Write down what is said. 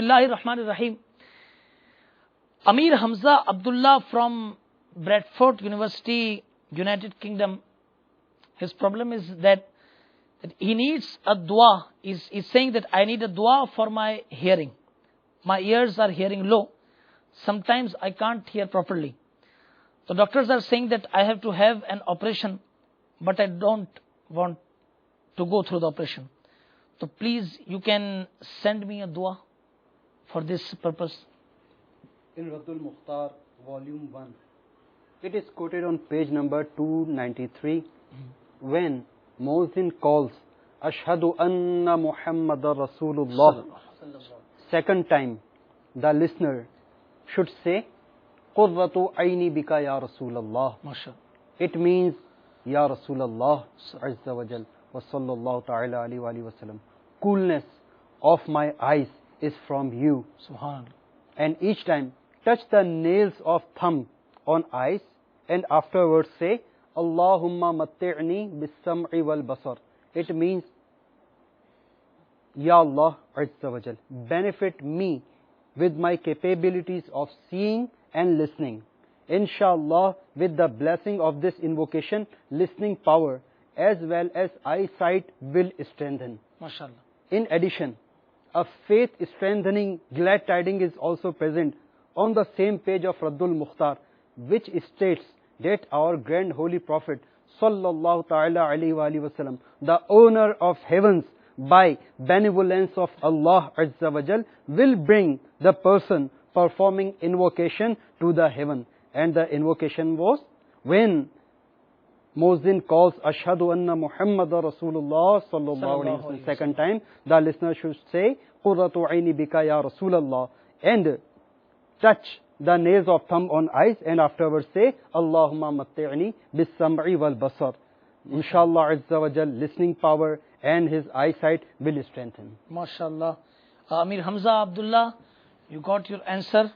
Bismillahir Rahmanir Rahim. Amir Hamza Abdullah from Bradford University, United Kingdom. His problem is that he needs a dua. He's saying that I need a dua for my hearing. My ears are hearing low. Sometimes I can't hear properly. The doctors are saying that I have to have an operation, but I don't want to go through the operation. So please, you can send me a dua for this purpose. In Raddul Mukhtar, volume 1, it is quoted on page number 293, when Muezzin calls, Ashhadu anna Muhammadar Rasulullah, second time, the listener should say, Qurratu ayni bika ya Rasulallah. It means, Ya Rasulallah, Azza wa Jal, wa sallallahu ta'ala alayhi wa sallam. Coolness of my eyes is from you. Subhanallah. And each time, touch the nails of thumb on eyes, and afterwards say, Allahumma matti'ni bis-sam'i wal basar. It means, Ya Allah, Azza wa Jal, benefit me with my capabilities of seeing and listening. Inshallah, with the blessing of this invocation, listening power as well as eyesight will strengthen. MashaAllah. In addition, a faith strengthening glad tidings is also present on the same page of Raddul Mukhtar, which states that our grand holy Prophet sallallahu ta'ala alayhi wa sallam, the owner of heavens by benevolence of Allah Azza wa Jal, will bring the person performing invocation to the heaven. And the invocation was, when Muezzin calls Ashhadu anna Muhammadar Rasulullah sallallahu alayhi wa sallam second time, the listener should say, Qurratu ayni bika ya Rasulallah, and touch the nails of thumb on eyes, and afterwards say, Allahumma matti'ni bis-sam'i wal basar. Inshallah Azza wa Jal, listening power and his eyesight will strengthen. MashaAllah. Amir Hamza Abdullah, you got your answer.